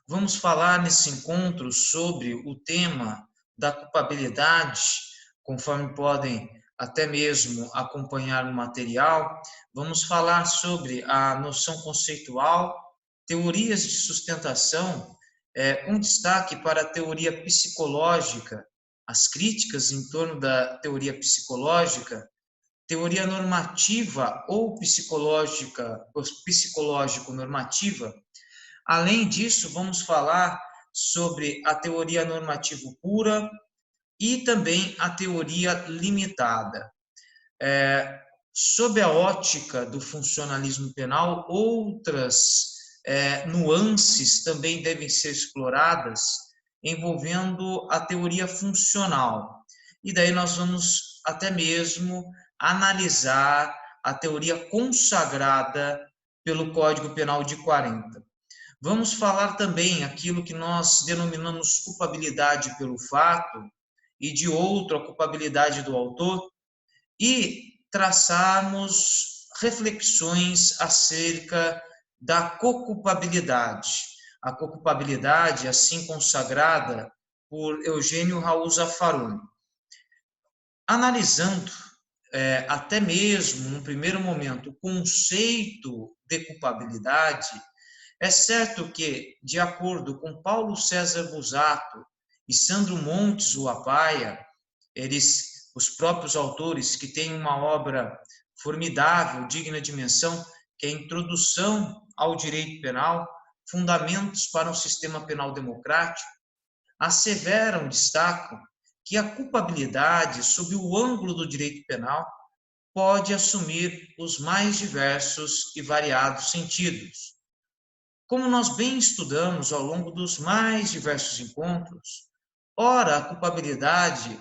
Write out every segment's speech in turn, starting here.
Vamos falar nesse encontro sobre o tema da culpabilidade, conforme podem até mesmo acompanhar no material. Vamos falar sobre a noção conceitual, teorias de sustentação, com destaque para a teoria psicológica, as críticas em torno da teoria psicológica, teoria normativa ou psicológica, ou psicológico-normativa. Além disso, vamos falar sobre a teoria normativo pura e também a teoria limitada. Sob a ótica do funcionalismo penal, outras nuances também devem ser exploradas, envolvendo a teoria funcional. E daí nós vamos até mesmo analisar a teoria consagrada pelo Código Penal de 40. Vamos falar também aquilo que nós denominamos culpabilidade pelo fato e de outro a culpabilidade do autor e traçarmos reflexões acerca da coculpabilidade. A coculpabilidade, assim consagrada por Eugênio Raul Zaffaroni. Analisando até mesmo, no primeiro momento, o conceito de culpabilidade, é certo que, de acordo com Paulo César Busato e Sandro Montes Uapaia, eles, os próprios autores que têm uma obra formidável, digna de menção, que é a Introdução ao Direito Penal, Fundamentos para um Sistema Penal Democrático, asseveram, destacam, que a culpabilidade, sob o ângulo do direito penal, pode assumir os mais diversos e variados sentidos. Como nós bem estudamos ao longo dos mais diversos encontros, ora, a culpabilidade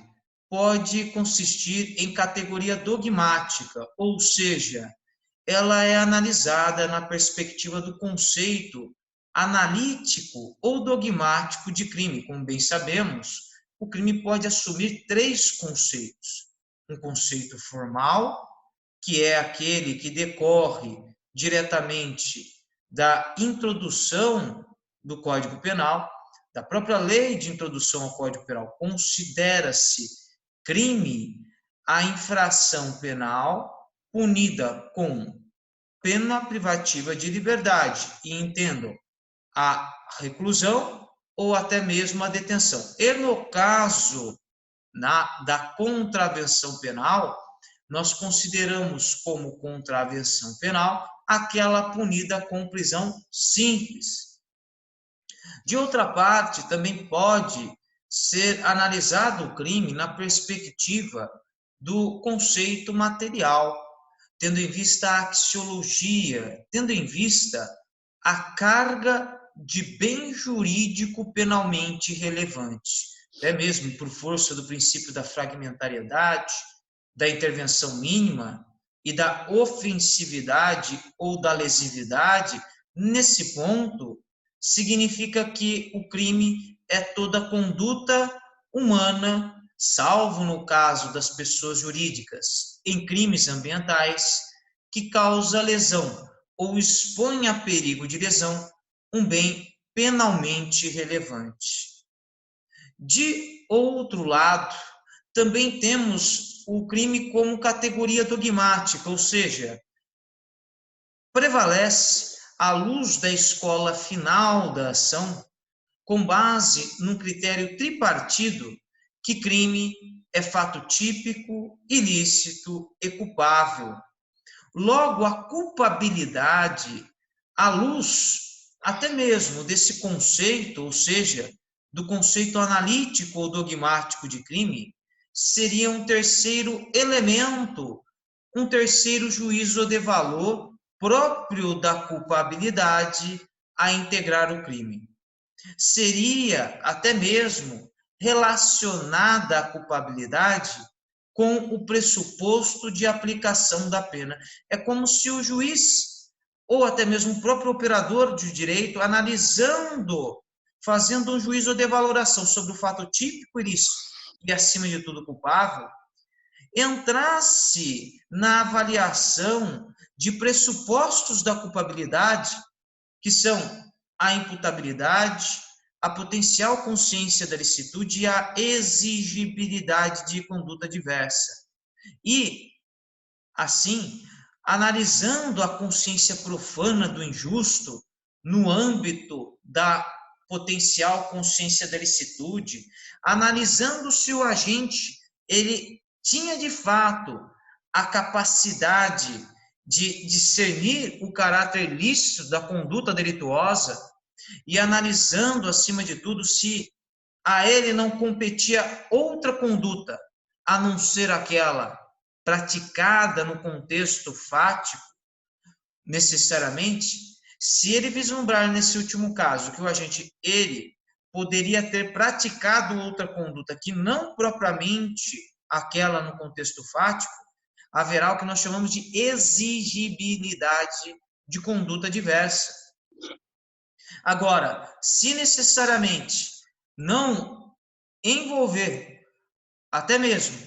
pode consistir em categoria dogmática, ou seja, ela é analisada na perspectiva do conceito analítico ou dogmático de crime. Como bem sabemos, o crime pode assumir três conceitos. Um conceito formal, que é aquele que decorre diretamente da introdução do Código Penal, da própria lei de introdução ao Código Penal. Considera-se crime a infração penal punida com pena privativa de liberdade, e entendam a reclusão ou até mesmo a detenção. E no caso da contravenção penal, nós consideramos como contravenção penal aquela punida com prisão simples. De outra parte, também pode ser analisado o crime na perspectiva do conceito material, tendo em vista a axiologia, tendo em vista a carga de bem jurídico penalmente relevante, até mesmo por força do princípio da fragmentariedade, da intervenção mínima e da ofensividade ou da lesividade. Nesse ponto, significa que o crime é toda conduta humana, salvo no caso das pessoas jurídicas, em crimes ambientais, que causa lesão ou expõe a perigo de lesão um bem penalmente relevante. De outro lado, também temos o crime como categoria dogmática, ou seja, prevalece à luz da escola final da ação, com base num critério tripartido, que crime é fato típico, ilícito e culpável. Logo, a culpabilidade, à luz até mesmo desse conceito, ou seja, do conceito analítico ou dogmático de crime, seria um terceiro elemento, um terceiro juízo de valor próprio da culpabilidade a integrar o crime. Seria até mesmo relacionada à culpabilidade com o pressuposto de aplicação da pena. É como se o juiz, ou até mesmo o próprio operador de direito, analisando, fazendo um juízo de valoração sobre o fato típico ilícito e, acima de tudo, culpável, entrasse na avaliação de pressupostos da culpabilidade, que são a imputabilidade, a potencial consciência da licitude e a exigibilidade de conduta diversa. E, assim, analisando a consciência profana do injusto no âmbito da potencial consciência da licitude, analisando se o agente ele tinha de fato a capacidade de discernir o caráter ilícito da conduta delituosa e analisando, acima de tudo, se a ele não competia outra conduta a não ser aquela praticada no contexto fático, necessariamente, se ele vislumbrar nesse último caso que o agente ele poderia ter praticado outra conduta que não propriamente aquela no contexto fático, haverá o que nós chamamos de exigibilidade de conduta diversa. Agora, se necessariamente não envolver até mesmo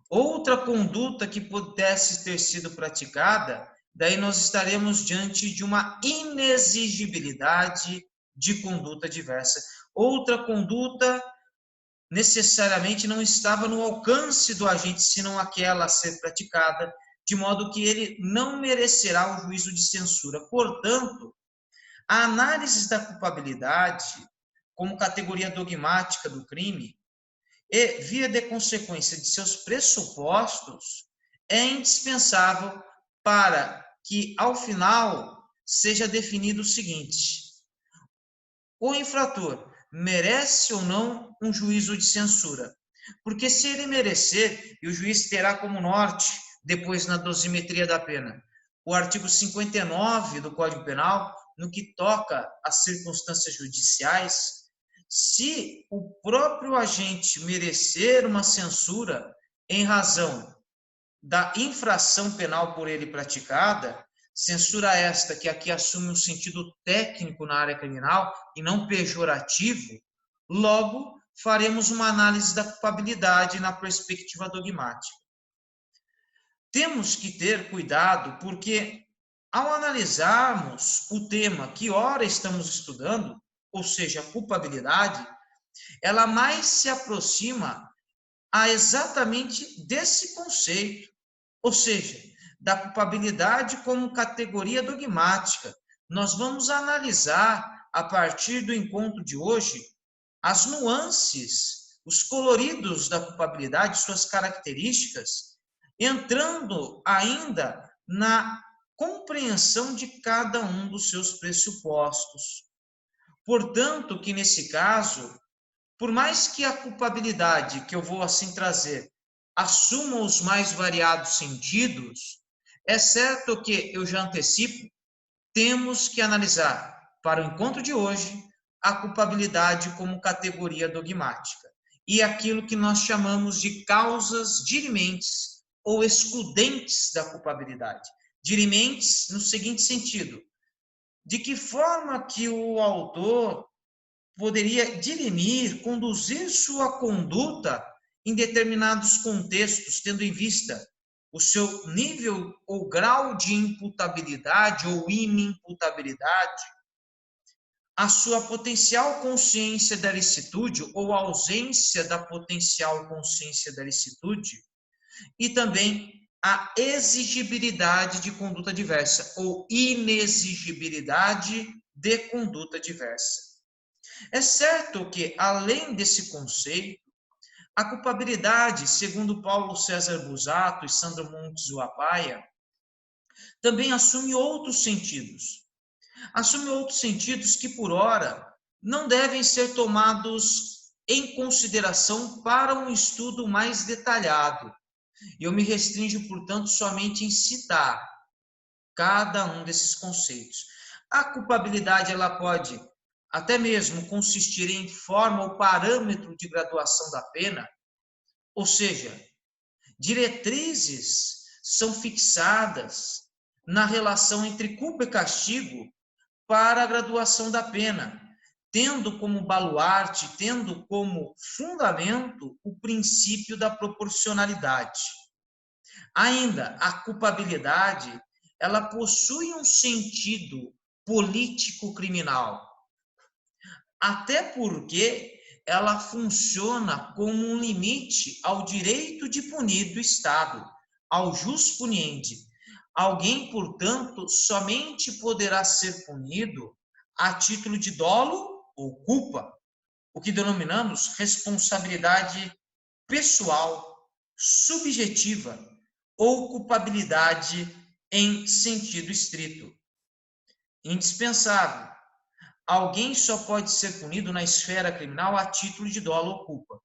outra conduta que pudesse ter sido praticada, daí nós estaremos diante de uma inexigibilidade de conduta diversa. Outra conduta necessariamente não estava no alcance do agente, senão aquela a ser praticada, de modo que ele não merecerá o juízo de censura. Portanto, a análise da culpabilidade como categoria dogmática do crime e, via de consequência de seus pressupostos, é indispensável para que, ao final, seja definido o seguinte: o infrator merece ou não um juízo de censura? Porque se ele merecer, e o juiz terá como norte, depois na dosimetria da pena, o artigo 59 do Código Penal, no que toca às circunstâncias judiciais, se o próprio agente merecer uma censura em razão da infração penal por ele praticada, censura esta que aqui assume um sentido técnico na área criminal e não pejorativo, logo faremos uma análise da culpabilidade na perspectiva dogmática. Temos que ter cuidado porque, ao analisarmos o tema que ora estamos estudando, ou seja, a culpabilidade, ela mais se aproxima a exatamente desse conceito, ou seja, da culpabilidade como categoria dogmática. Nós vamos analisar, a partir do encontro de hoje, as nuances, os coloridos da culpabilidade, suas características, entrando ainda na compreensão de cada um dos seus pressupostos. Portanto, que nesse caso, por mais que a culpabilidade, que eu vou assim trazer, assuma os mais variados sentidos, é certo que, eu já antecipo, temos que analisar, para o encontro de hoje, a culpabilidade como categoria dogmática e aquilo que nós chamamos de causas dirimentes ou excludentes da culpabilidade. Dirimentes no seguinte sentido: de que forma que o autor poderia dirimir, conduzir sua conduta em determinados contextos, tendo em vista o seu nível ou grau de imputabilidade ou inimputabilidade, a sua potencial consciência da licitude ou ausência da potencial consciência da licitude, e também a exigibilidade de conduta diversa ou inexigibilidade de conduta diversa. É certo que, além desse conceito, a culpabilidade, segundo Paulo César Busato e Sandro Montes Uapaia, também assume outros sentidos. Assume outros sentidos que, por ora, não devem ser tomados em consideração para um estudo mais detalhado. E eu me restringo, portanto, somente em citar cada um desses conceitos. A culpabilidade, ela pode até mesmo consistir em forma ou parâmetro de graduação da pena, ou seja, diretrizes são fixadas na relação entre culpa e castigo para a graduação da pena, tendo como baluarte, tendo como fundamento o princípio da proporcionalidade. Ainda, a culpabilidade, ela possui um sentido político-criminal, até porque ela funciona como um limite ao direito de punir do Estado, ao jus puniendi. Alguém, portanto, somente poderá ser punido a título de dolo ou culpa, o que denominamos responsabilidade pessoal, subjetiva ou culpabilidade em sentido estrito. Indispensável. Alguém só pode ser punido na esfera criminal a título de dolo ou culpa.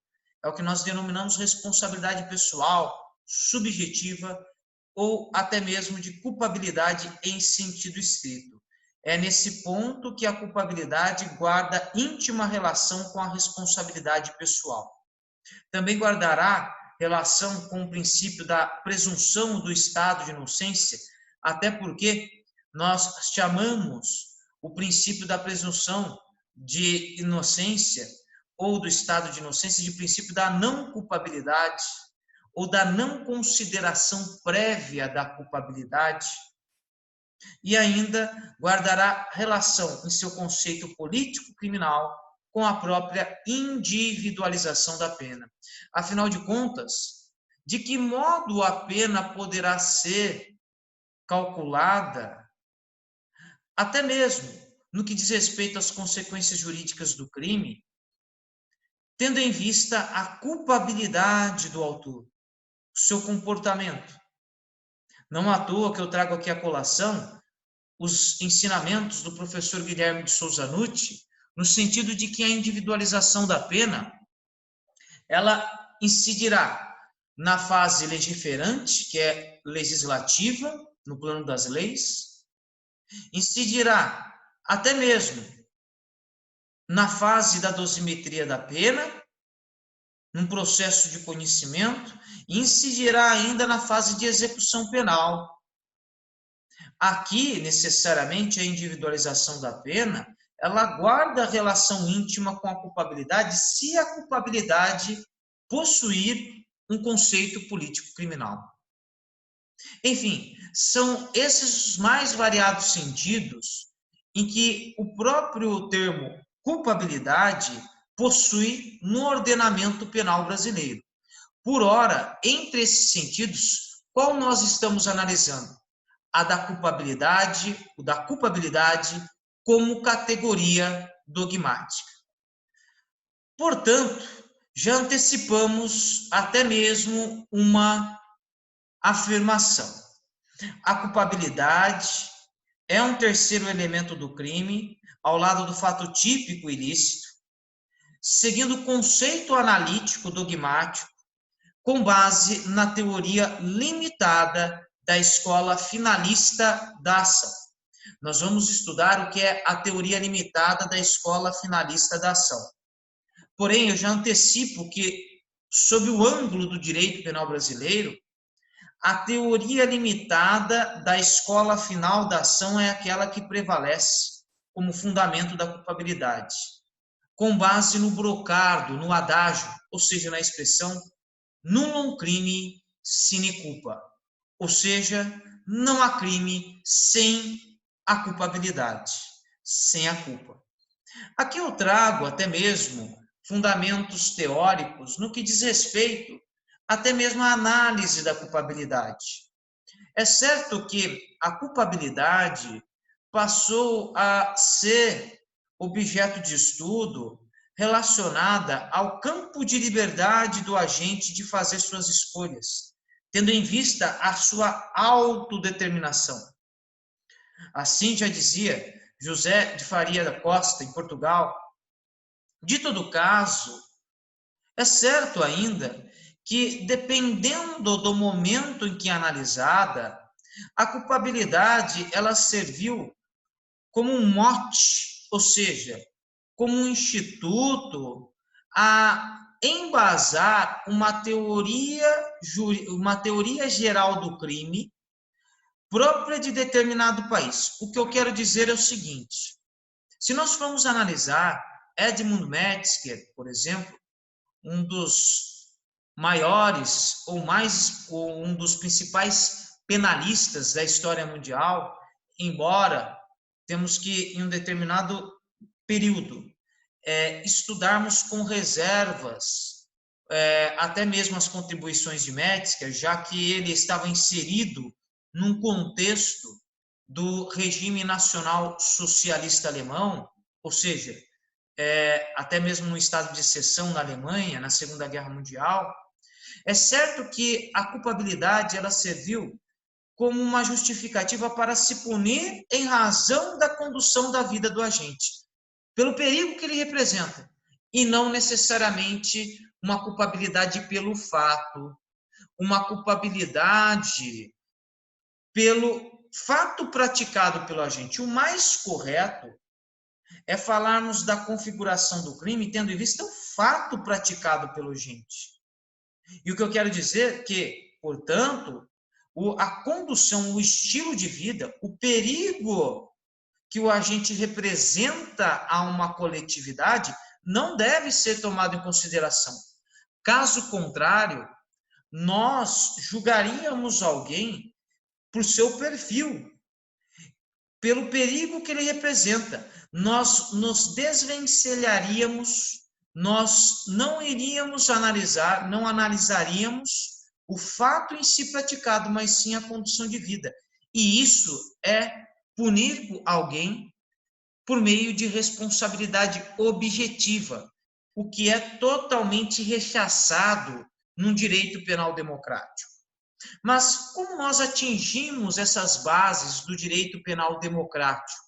É o que nós denominamos responsabilidade pessoal, subjetiva ou até mesmo de culpabilidade em sentido estrito. É nesse ponto que a culpabilidade guarda íntima relação com a responsabilidade pessoal. Também guardará relação com o princípio da presunção do estado de inocência, até porque nós chamamos o princípio da presunção de inocência ou do estado de inocência de princípio da não culpabilidade ou da não consideração prévia da culpabilidade, e ainda guardará relação em seu conceito político-criminal com a própria individualização da pena. Afinal de contas, de que modo a pena poderá ser calculada, até mesmo no que diz respeito às consequências jurídicas do crime, tendo em vista a culpabilidade do autor, o seu comportamento. Não à toa que eu trago aqui a colação os ensinamentos do professor Guilherme de Souza Nutti, no sentido de que a individualização da pena, ela incidirá na fase legiferante, que é legislativa, no plano das leis, incidirá até mesmo na fase da dosimetria da pena, num processo de conhecimento, e incidirá ainda na fase de execução penal. Aqui, necessariamente, a individualização da pena, ela guarda relação íntima com a culpabilidade, se a culpabilidade possuir um conceito político-criminal. Enfim, são esses os mais variados sentidos em que o próprio termo culpabilidade possui no ordenamento penal brasileiro. Por ora, entre esses sentidos, qual nós estamos analisando? A da culpabilidade, o da culpabilidade como categoria dogmática. Portanto, já antecipamos até mesmo uma afirmação. A culpabilidade é um terceiro elemento do crime, ao lado do fato típico ilícito, seguindo o conceito analítico dogmático, com base na teoria limitada da escola finalista da ação. Nós vamos estudar o que é a teoria limitada da escola finalista da ação. Porém, eu já antecipo que, sob o ângulo do direito penal brasileiro, a teoria limitada da escola final da ação é aquela que prevalece como fundamento da culpabilidade, com base no brocardo, no adágio, ou seja, na expressão nullum crime sine culpa, ou seja, não há crime sem a culpabilidade, sem a culpa. Aqui eu trago até mesmo fundamentos teóricos no que diz respeito até mesmo à análise da culpabilidade. É certo que a culpabilidade passou a ser objeto de estudo relacionada ao campo de liberdade do agente de fazer suas escolhas, tendo em vista a sua autodeterminação. Assim já dizia José de Faria da Costa, em Portugal. De todo caso, é certo ainda que, dependendo do momento em que é analisada, a culpabilidade ela serviu como um mote, ou seja, como um instituto a embasar uma teoria geral do crime própria de determinado país. O que eu quero dizer é o seguinte: se nós formos analisar Edmund Metzger, por exemplo, um dos maiores ou um dos principais penalistas da história mundial, embora temos que, em um determinado período, estudarmos com reservas, até mesmo as contribuições de Metzger, já que ele estava inserido num contexto do regime nacional socialista alemão, ou seja, até mesmo no estado de exceção na Alemanha, na Segunda Guerra Mundial. É certo que a culpabilidade ela serviu como uma justificativa para se punir em razão da condução da vida do agente, pelo perigo que ele representa, e não necessariamente uma culpabilidade pelo fato, uma culpabilidade pelo fato praticado pelo agente. O mais correto é falarmos da configuração do crime tendo em vista o fato praticado pelo agente. E o que eu quero dizer é que, portanto, a condução, o estilo de vida, o perigo que o agente representa a uma coletividade não deve ser tomado em consideração. Caso contrário, nós julgaríamos alguém por seu perfil, pelo perigo que ele representa. Nós nos desvencilharíamos, nós não iríamos analisar, não analisaríamos o fato em si praticado, mas sim a condição de vida. E isso é punir alguém por meio de responsabilidade objetiva, o que é totalmente rechaçado num direito penal democrático. Mas como nós atingimos essas bases do direito penal democrático?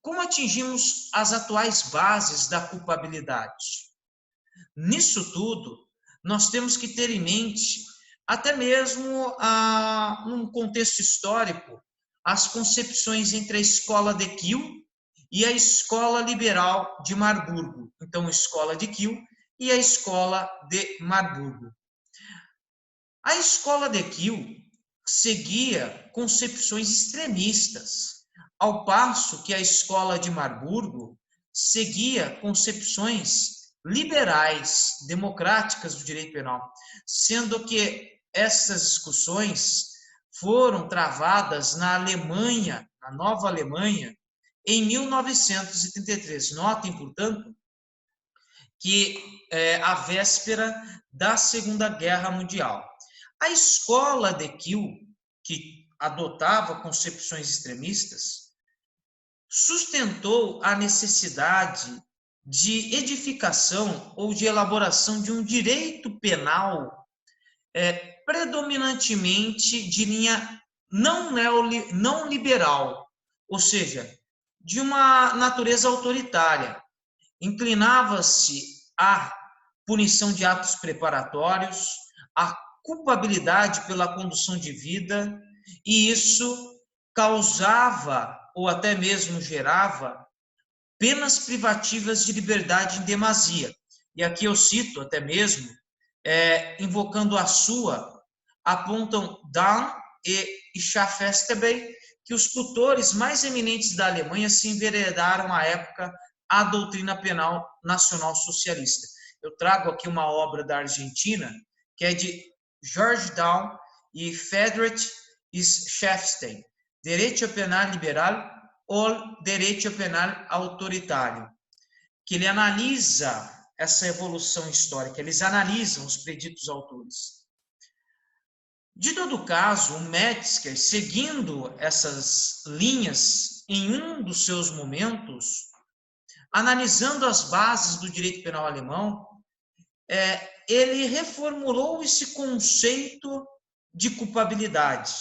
Como atingimos as atuais bases da culpabilidade? Nisso tudo, nós temos que ter em mente, até mesmo num contexto histórico, as concepções entre a escola de Kiel e a escola liberal de Marburgo. Então, a escola de Kiel e a escola de Marburgo. A escola de Kiel seguia concepções extremistas, ao passo que a escola de Marburgo seguia concepções liberais, democráticas do direito penal, sendo que essas discussões foram travadas na Alemanha, na Nova Alemanha, em 1933. Notem, portanto, que a véspera da Segunda Guerra Mundial. A escola de Kiel, que adotava concepções extremistas, sustentou a necessidade de edificação ou de elaboração de um direito penal predominantemente de linha não liberal, ou seja, de uma natureza autoritária. Inclinava-se à punição de atos preparatórios, à culpabilidade pela condução de vida, e isso causava, ou até mesmo gerava, penas privativas de liberdade em demasia. E aqui eu cito até mesmo, invocando a sua, apontam Daun e Schaffestebey, que os tutores mais eminentes da Alemanha se enveredaram à época à doutrina penal nacional socialista. Eu trago aqui uma obra da Argentina, que é de George Daun e Friedrich Schaffstein, Direito Penal Liberal ou Direito Penal Autoritário, que ele analisa essa evolução histórica, eles analisam os preditos autores. De todo caso, o Metzger, seguindo essas linhas em um dos seus momentos, analisando as bases do direito penal alemão, ele reformulou esse conceito de culpabilidade,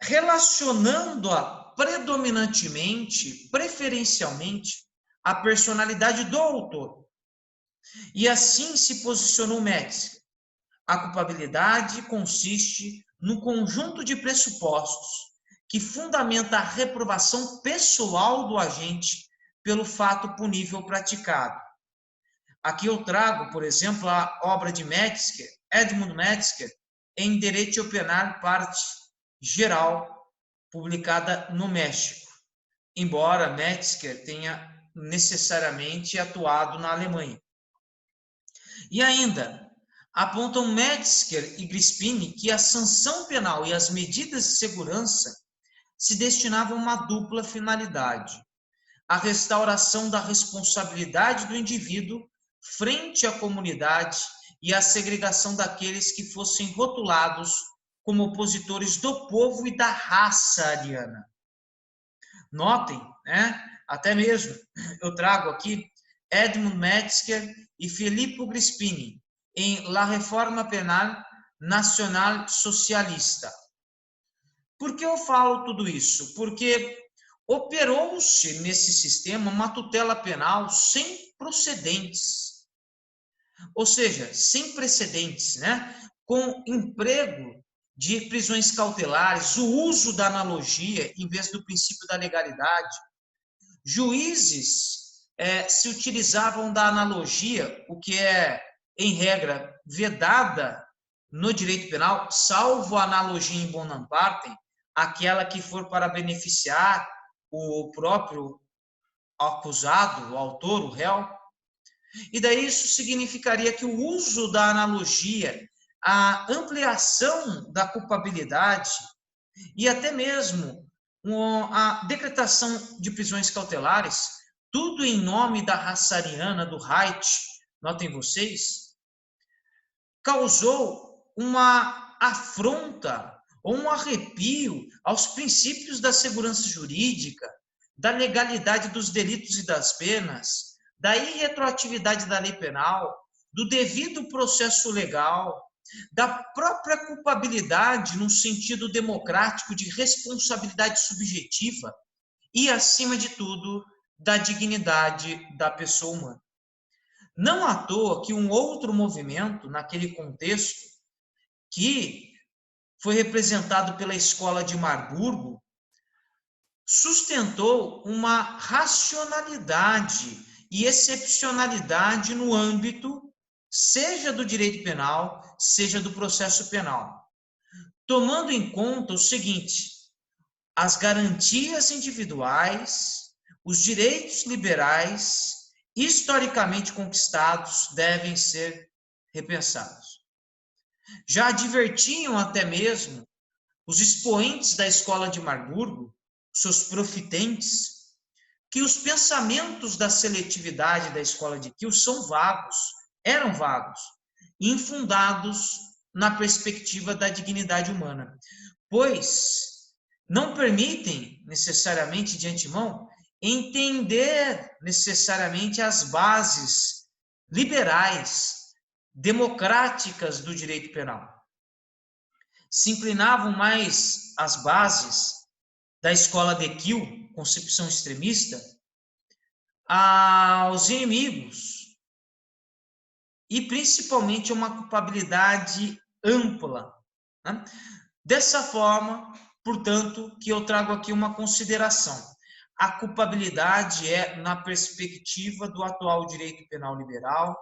relacionando-a predominantemente, preferencialmente, à personalidade do autor. E assim se posicionou Metzger. A culpabilidade consiste no conjunto de pressupostos que fundamenta a reprovação pessoal do agente pelo fato punível praticado. Aqui eu trago, por exemplo, a obra de Metzger, Edmund Metzger, em Direito Penal, parte geral, publicada no México, embora Metzger tenha necessariamente atuado na Alemanha. E ainda, apontam Metzger e Crispini que a sanção penal e as medidas de segurança se destinavam a uma dupla finalidade. a restauração da responsabilidade do indivíduo frente à comunidade e a segregação daqueles que fossem rotulados como opositores do povo e da raça ariana. Notem, né? Até mesmo eu trago aqui Edmund Metzger e Filippo Crispini em La Reforma Penal Nacional Socialista. Por que eu falo tudo isso? Porque operou-se nesse sistema uma tutela penal sem precedentes, ou seja, sem precedentes, né? Com emprego de prisões cautelares, o uso da analogia em vez do princípio da legalidade. Juízes se utilizavam da analogia, o que é, em regra, vedada no direito penal, salvo a analogia em bonum partem, aquela que for para beneficiar o próprio acusado, o autor, o réu. E daí isso significaria que o uso da analogia, a ampliação da culpabilidade e até mesmo a decretação de prisões cautelares, tudo em nome da raça ariana, do Reich, notem vocês, causou uma afronta ou um arrepio aos princípios da segurança jurídica, da legalidade dos delitos e das penas, da irretroatividade da lei penal, do devido processo legal, da própria culpabilidade no sentido democrático de responsabilidade subjetiva e, acima de tudo, da dignidade da pessoa humana. Não à toa que um outro movimento, naquele contexto, que foi representado pela Escola de Marburgo, sustentou uma racionalidade e excepcionalidade no âmbito, seja do direito penal, seja do processo penal, tomando em conta o seguinte: as garantias individuais, os direitos liberais, historicamente conquistados, devem ser repensados. Já advertiam até mesmo os expoentes da Escola de Marburgo, seus profitentes, que os pensamentos da seletividade da Escola de Kiel são vagos, eram vagos, infundados na perspectiva da dignidade humana, pois não permitem necessariamente de antemão entender necessariamente as bases liberais, democráticas do direito penal. Se inclinavam mais às bases da Escola de Kiel, concepção extremista, aos inimigos e principalmente a uma culpabilidade ampla, né? Dessa forma, portanto, que eu trago aqui uma consideração. A culpabilidade é, na perspectiva do atual direito penal liberal,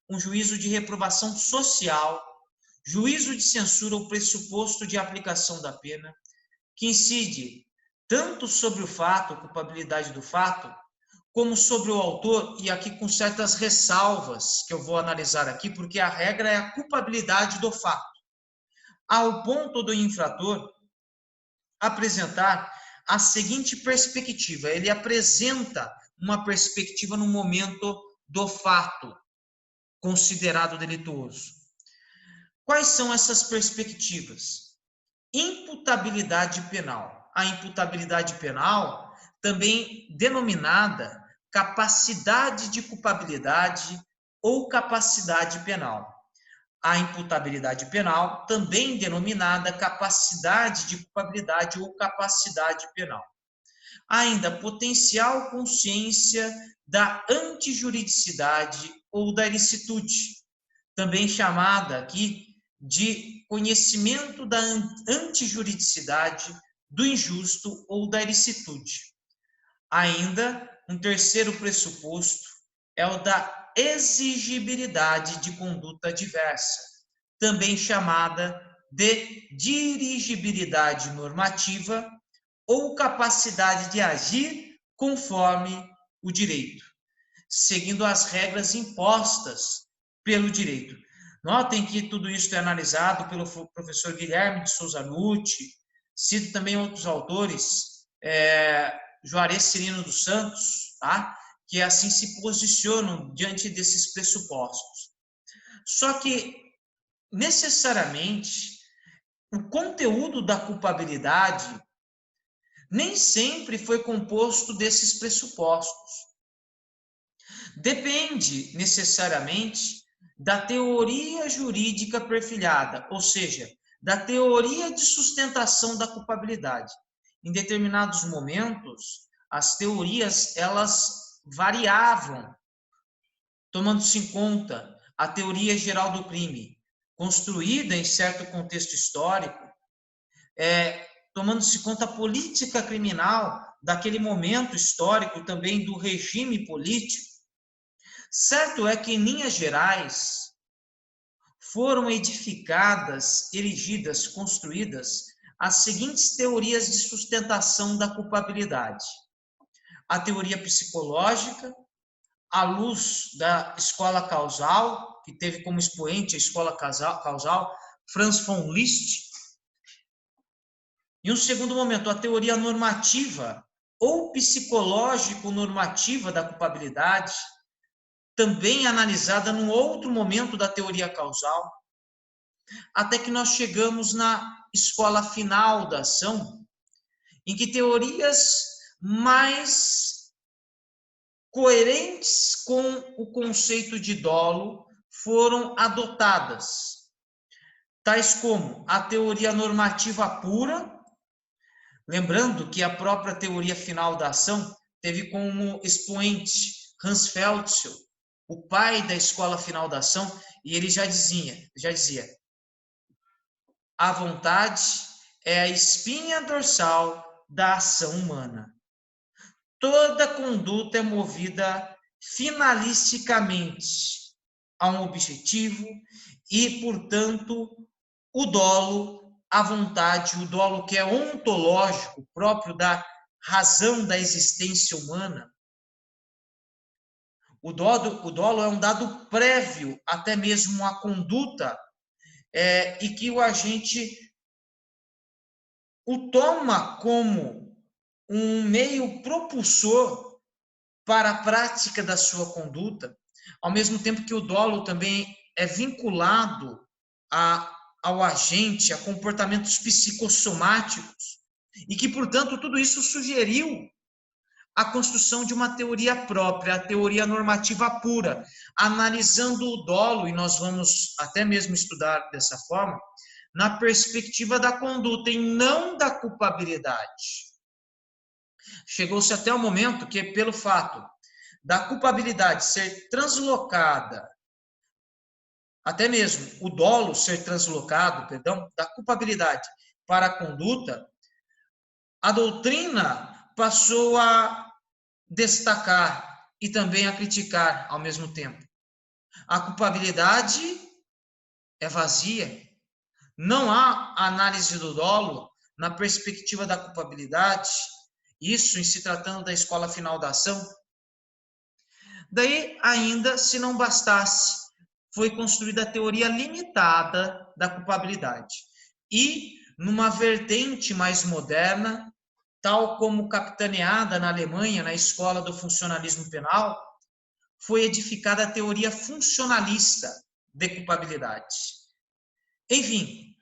um juízo de reprovação social, juízo de censura ou pressuposto de aplicação da pena, que incide tanto sobre o fato, a culpabilidade do fato, como sobre o autor, e aqui com certas ressalvas que eu vou analisar aqui, porque a regra é a culpabilidade do fato, ao ponto do infrator apresentar a seguinte perspectiva: ele apresenta uma perspectiva no momento do fato considerado delituoso. Quais são essas perspectivas? Imputabilidade penal. A imputabilidade penal, também denominada capacidade de culpabilidade ou capacidade penal. A imputabilidade penal, também denominada capacidade de culpabilidade ou capacidade penal. Ainda, potencial consciência da antijuridicidade ou da ilicitude, também chamada aqui de conhecimento da antijuridicidade, do injusto ou da ilicitude. Ainda, um terceiro pressuposto é o da exigibilidade de conduta diversa, também chamada de dirigibilidade normativa ou capacidade de agir conforme o direito, seguindo as regras impostas pelo direito. Notem que tudo isso é analisado pelo professor Guilherme de Souza Nucci, cito também outros autores, Juarez Cirino dos Santos, tá? Que assim se posicionam diante desses pressupostos. Só que, necessariamente, o conteúdo da culpabilidade nem sempre foi composto desses pressupostos. Depende, necessariamente, da teoria jurídica perfilhada, ou seja, da teoria de sustentação da culpabilidade. Em determinados momentos, as teorias elas variavam, tomando-se em conta a teoria geral do crime, construída em certo contexto histórico, tomando-se conta a política criminal daquele momento histórico, também do regime político. Certo é que, em linhas gerais, foram edificadas, erigidas, construídas as seguintes teorias de sustentação da culpabilidade: a teoria psicológica, à luz da escola causal, que teve como expoente a escola causal, Franz von Liszt. Em um segundo momento, a teoria normativa ou psicológico-normativa da culpabilidade, também analisada num outro momento da teoria causal, até que nós chegamos na escola final da ação, em que teorias mais coerentes com o conceito de dolo foram adotadas, tais como a teoria normativa pura, lembrando que a própria teoria final da ação teve como expoente Hans Feltzel, o pai da escola final da ação, e ele já dizia: a vontade é a espinha dorsal da ação humana. Toda conduta é movida finalisticamente a um objetivo e, portanto, o dolo, a vontade, o dolo que é ontológico, próprio da razão da existência humana. O dolo é um dado prévio, até mesmo à conduta, e que o agente o toma como um meio propulsor para a prática da sua conduta, ao mesmo tempo que o dolo também é vinculado ao agente, a comportamentos psicossomáticos, e que, portanto, tudo isso sugeriu a construção de uma teoria própria, a teoria normativa pura, analisando o dolo, e nós vamos até mesmo estudar dessa forma, na perspectiva da conduta e não da culpabilidade. Chegou-se até o momento que, pelo fato da culpabilidade ser translocada, até mesmo o dolo ser translocado, da culpabilidade para a conduta, a doutrina passou a destacar e também a criticar ao mesmo tempo. A culpabilidade é vazia. Não há análise do dolo na perspectiva da culpabilidade, isso em se tratando da escola final da ação. Daí, ainda, se não bastasse, foi construída a teoria limitada da culpabilidade. E, numa vertente mais moderna, tal como capitaneada na Alemanha, na escola do funcionalismo penal, foi edificada a teoria funcionalista de culpabilidade. Enfim,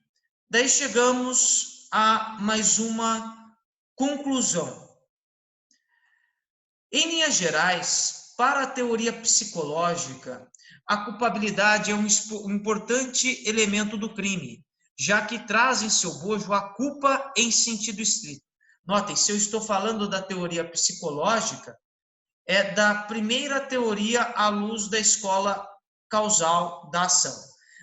daí chegamos a mais uma conclusão. Em linhas gerais, para a teoria psicológica, a culpabilidade é um importante elemento do crime, já que traz em seu bojo a culpa em sentido estrito. Notem, se eu estou falando da teoria psicológica, é da primeira teoria à luz da escola causal da ação.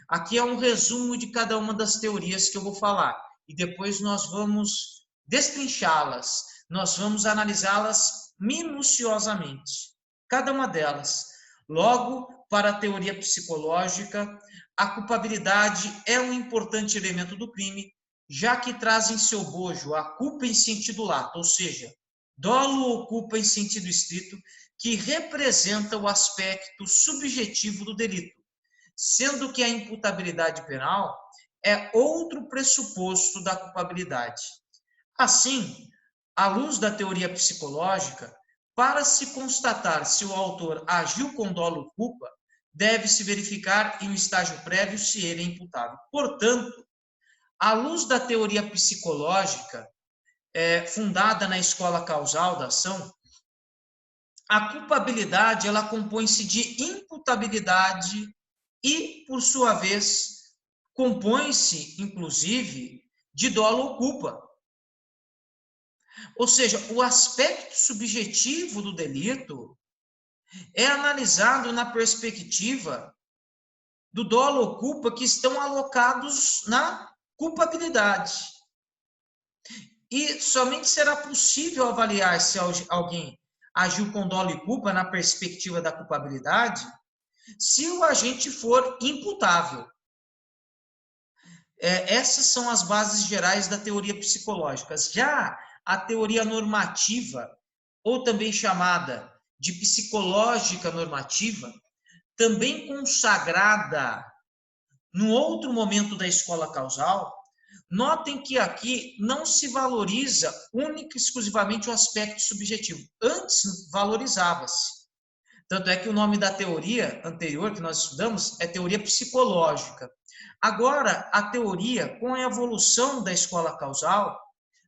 Aqui é um resumo de cada uma das teorias que eu vou falar, e depois nós vamos destrinchá-las, nós vamos analisá-las minuciosamente, cada uma delas. Logo, para a teoria psicológica, a culpabilidade é um importante elemento do crime, já que traz em seu bojo a culpa em sentido lato, ou seja, dolo ou culpa em sentido estrito, que representa o aspecto subjetivo do delito, sendo que a imputabilidade penal é outro pressuposto da culpabilidade. Assim, à luz da teoria psicológica, para se constatar se o autor agiu com dolo ou culpa, deve-se verificar em um estágio prévio se ele é imputável. Portanto, à luz da teoria psicológica, fundada na escola causal da ação, a culpabilidade ela compõe-se de imputabilidade e, por sua vez, compõe-se, inclusive, de dolo ou culpa. Ou seja, o aspecto subjetivo do delito é analisado na perspectiva do dolo ou culpa que estão alocados na culpabilidade. E somente será possível avaliar se alguém agiu com dolo e culpa na perspectiva da culpabilidade se o agente for imputável. Essas são as bases gerais da teoria psicológica. Já a teoria normativa, ou também chamada de psicológica normativa, também consagrada no outro momento da escola causal, notem que aqui não se valoriza única e exclusivamente o aspecto subjetivo. Antes valorizava-se. Tanto é que o nome da teoria anterior que nós estudamos é teoria psicológica. Agora, a teoria, com a evolução da escola causal,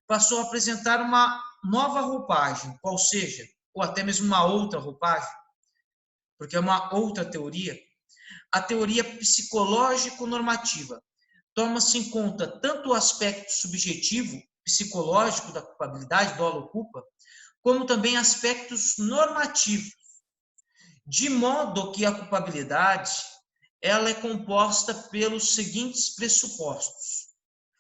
passou a apresentar uma nova roupagem, qual seja, ou até mesmo uma outra roupagem, porque é uma outra teoria, a teoria psicológico-normativa. Toma-se em conta tanto o aspecto subjetivo, psicológico da culpabilidade, dolo ou culpa, como também aspectos normativos, de modo que a culpabilidade ela é composta pelos seguintes pressupostos,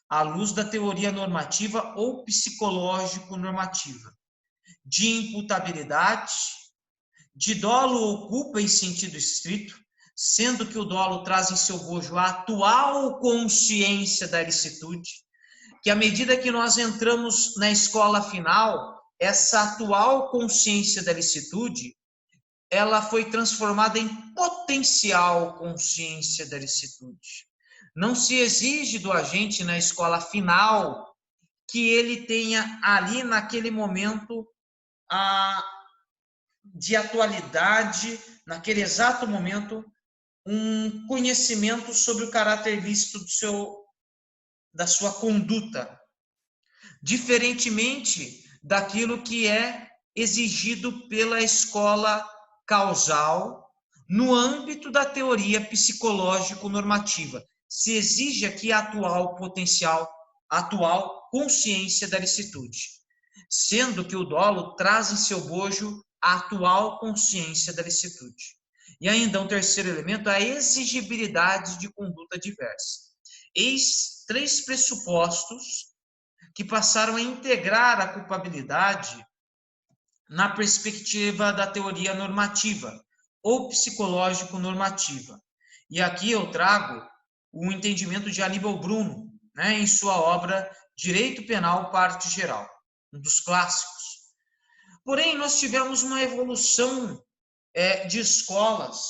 à luz da teoria normativa ou psicológico-normativa: de imputabilidade, de dolo ou culpa em sentido estrito, sendo que o dolo traz em seu bojo a atual consciência da ilicitude, que à medida que nós entramos na escola final, essa atual consciência da ilicitude, ela foi transformada em potencial consciência da ilicitude. Não se exige do agente na escola final que ele tenha ali, naquele momento, de atualidade, naquele exato momento, um conhecimento sobre o caráter ilícito da sua conduta, diferentemente daquilo que é exigido pela escola causal no âmbito da teoria psicológico-normativa. Se exige aqui a atual potencial, a atual consciência da ilicitude, sendo que o dolo traz em seu bojo a atual consciência da ilicitude. E ainda um terceiro elemento, a exigibilidade de conduta diversa. Eis 3 pressupostos que passaram a integrar a culpabilidade na perspectiva da teoria normativa ou psicológico-normativa. E aqui eu trago o entendimento de Aníbal Bruno, em sua obra Direito Penal, Parte Geral, um dos clássicos. Porém, nós tivemos uma evolução de escolas,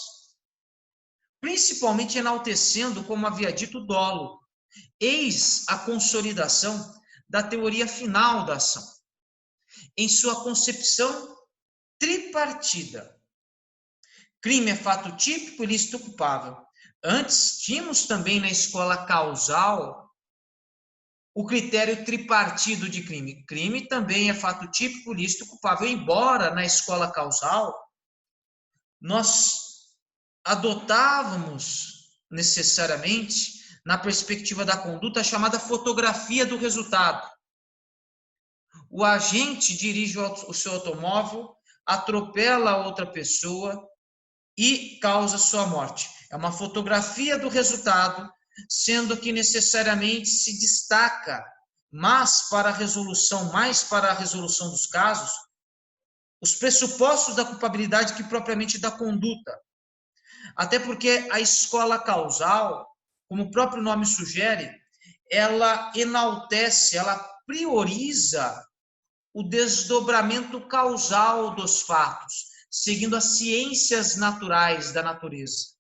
principalmente enaltecendo, como havia dito, o dolo. Eis a consolidação da teoria final da ação, em sua concepção tripartida. Crime é fato típico, ilícito culpável. Antes, tínhamos também na escola causal o critério tripartido de crime. Crime também é fato típico, ilícito culpável. Embora na escola causal nós adotávamos necessariamente, na perspectiva da conduta, a chamada fotografia do resultado. O agente dirige o seu automóvel, atropela outra pessoa e causa sua morte. É uma fotografia do resultado, sendo que necessariamente se destaca mais para a resolução dos casos, os pressupostos da culpabilidade que propriamente da conduta. Até porque a escola causal, como o próprio nome sugere, ela enaltece, ela prioriza o desdobramento causal dos fatos, seguindo as ciências naturais da natureza.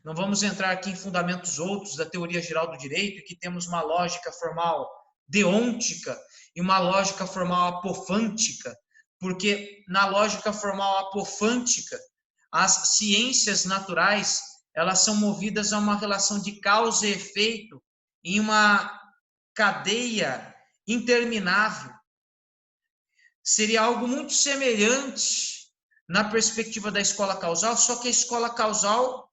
Não vamos entrar aqui em fundamentos outros da teoria geral do direito, que temos uma lógica formal deôntica e uma lógica formal apofântica, porque na lógica formal apofântica, as ciências naturais, elas são movidas a uma relação de causa e efeito em uma cadeia interminável. Seria algo muito semelhante na perspectiva da escola causal, só que a escola causal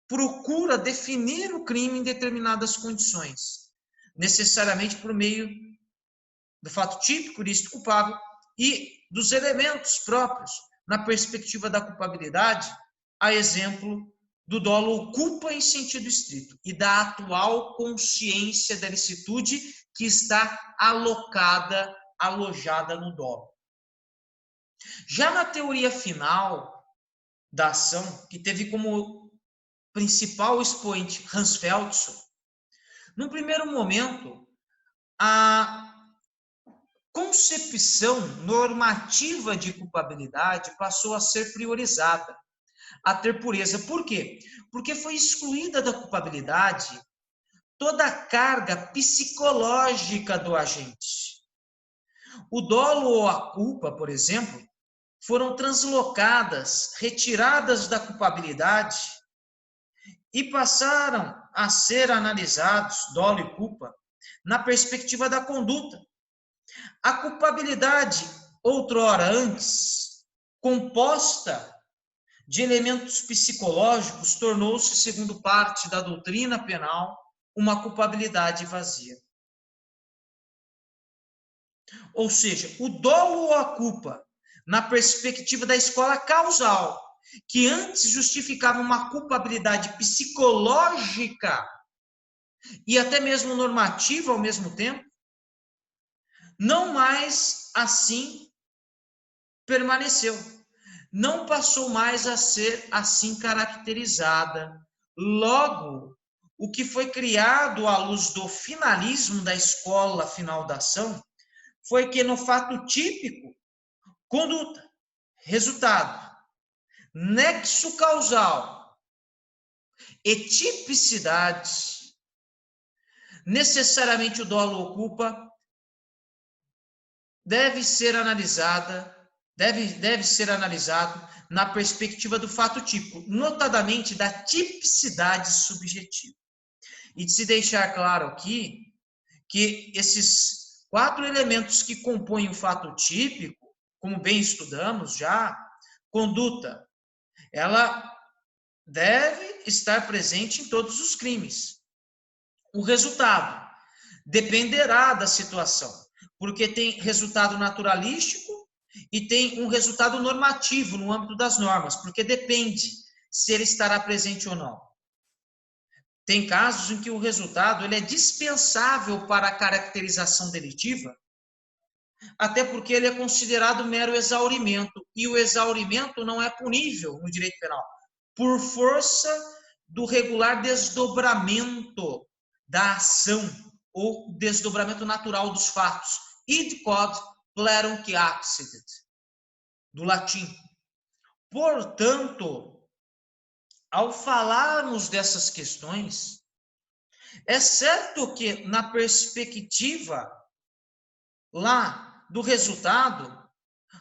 procura definir o crime em determinadas condições, necessariamente por meio do fato típico, ilícito, culpável e dos elementos próprios na perspectiva da culpabilidade, a exemplo do dolo culpa em sentido estrito e da atual consciência da licitude que está alojada no dolo. Já na teoria final da ação, que teve como principal expoente Hans Feldson, num primeiro momento, a concepção normativa de culpabilidade passou a ser priorizada, a ter pureza. Por quê? Porque foi excluída da culpabilidade toda a carga psicológica do agente. O dolo ou a culpa, por exemplo, foram translocadas, retiradas da culpabilidade e passaram a ser analisados, dolo e culpa, na perspectiva da conduta. A culpabilidade, outrora antes, composta de elementos psicológicos, tornou-se, segundo parte da doutrina penal, uma culpabilidade vazia. Ou seja, o dolo ou a culpa, na perspectiva da escola causal, que antes justificava uma culpabilidade psicológica e até mesmo normativa ao mesmo tempo, não mais assim permaneceu. Não passou mais a ser assim caracterizada. Logo, o que foi criado à luz do finalismo da escola final da ação foi que no fato típico, conduta, resultado, nexo causal e tipicidade, necessariamente o dolo ou culpa deve ser analisado na perspectiva do fato típico, notadamente da tipicidade subjetiva. E de se deixar claro aqui que esses 4 elementos que compõem o fato típico, como bem estudamos já, conduta, ela deve estar presente em todos os crimes. O resultado dependerá da situação, porque tem resultado naturalístico e tem um resultado normativo no âmbito das normas, porque depende se ele estará presente ou não. Tem casos em que o resultado ele é dispensável para a caracterização delitiva, até porque ele é considerado mero exaurimento, e o exaurimento não é punível no direito penal, por força do regular desdobramento da ação, ou desdobramento natural dos fatos, id quod plerum accidit, do latim. Portanto, ao falarmos dessas questões, é certo que na perspectiva lá do resultado,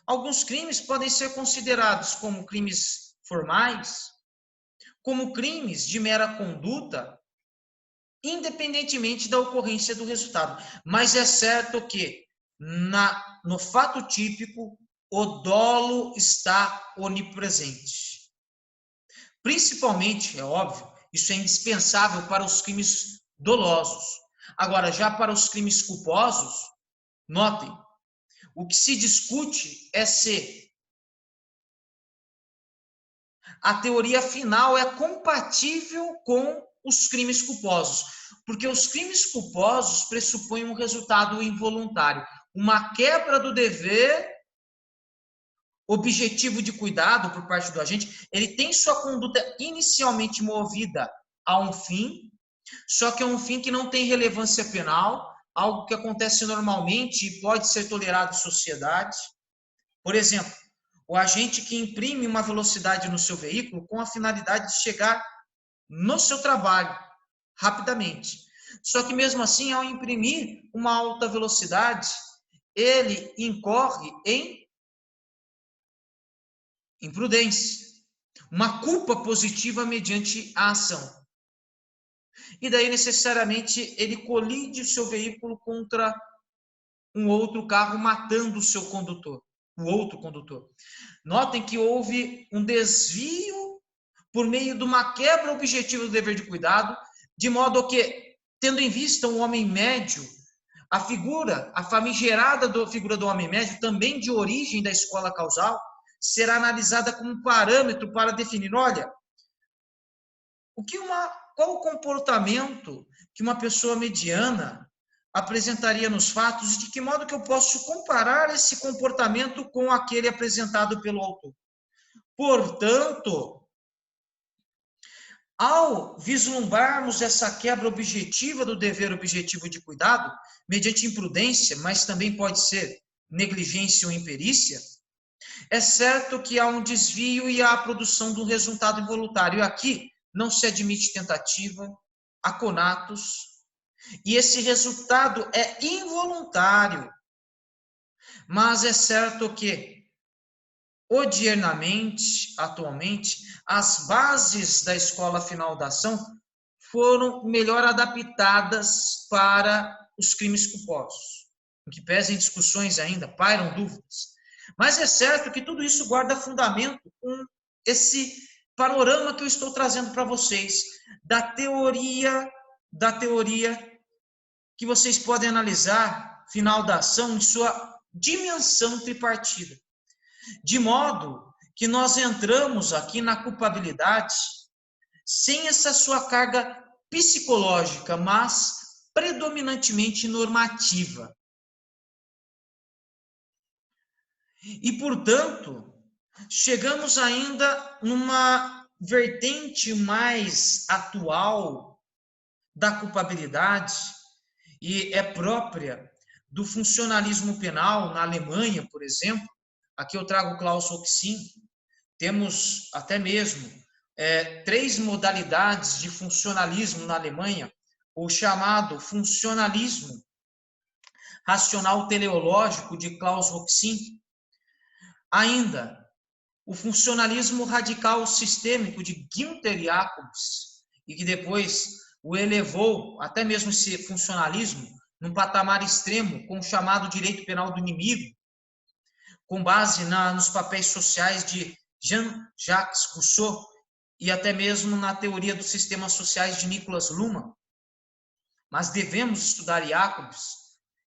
alguns crimes podem ser considerados como crimes formais, como crimes de mera conduta, independentemente da ocorrência do resultado. Mas é certo que no fato típico, o dolo está onipresente. Principalmente, é óbvio, isso é indispensável para os crimes dolosos. Agora, já para os crimes culposos, notem, o que se discute é se a teoria final é compatível com os crimes culposos, porque os crimes culposos pressupõem um resultado involuntário, uma quebra do dever objetivo de cuidado por parte do agente. Ele tem sua conduta inicialmente movida a um fim, só que é um fim que não tem relevância penal, algo que acontece normalmente e pode ser tolerado em sociedade. Por exemplo, o agente que imprime uma velocidade no seu veículo com a finalidade de chegar no seu trabalho rapidamente. Só que mesmo assim, ao imprimir uma alta velocidade, ele incorre em imprudência, uma culpa positiva mediante a ação. E daí, necessariamente, ele colide o seu veículo contra um outro carro, matando o seu condutor, o outro condutor. Notem que houve um desvio por meio de uma quebra objetiva do dever de cuidado, de modo que, tendo em vista um homem médio, a famigerada figura do homem médio, também de origem da escola causal, será analisada como um parâmetro para definir, olha, qual o comportamento que uma pessoa mediana apresentaria nos fatos e de que modo que eu posso comparar esse comportamento com aquele apresentado pelo autor. Portanto, ao vislumbrarmos essa quebra objetiva do dever objetivo de cuidado, mediante imprudência, mas também pode ser negligência ou imperícia, é certo que há um desvio e há a produção de um resultado involuntário. E aqui não se admite tentativa, há conatos, e esse resultado é involuntário. Mas é certo que, odiernamente, atualmente, as bases da escola final da ação foram melhor adaptadas para os crimes culposos. Em que pesem discussões ainda, pairam dúvidas. Mas é certo que tudo isso guarda fundamento com esse panorama que eu estou trazendo para vocês, da teoria que vocês podem analisar, final da ação, em sua dimensão tripartida. De modo que nós entramos aqui na culpabilidade sem essa sua carga psicológica, mas predominantemente normativa. E, portanto, chegamos ainda numa vertente mais atual da culpabilidade, e é própria do funcionalismo penal na Alemanha, por exemplo. Aqui eu trago Klaus Hoxin. Temos até mesmo 3 modalidades de funcionalismo na Alemanha, o chamado funcionalismo racional teleológico de Klaus Hoxin, ainda o funcionalismo radical sistêmico de Günther Jacobs, e que depois o elevou, até mesmo esse funcionalismo, num patamar extremo, com o chamado direito penal do inimigo, com base nos papéis sociais de Jean-Jacques Rousseau e até mesmo na teoria dos sistemas sociais de Niklas Luhmann. Mas devemos estudar Jacobs.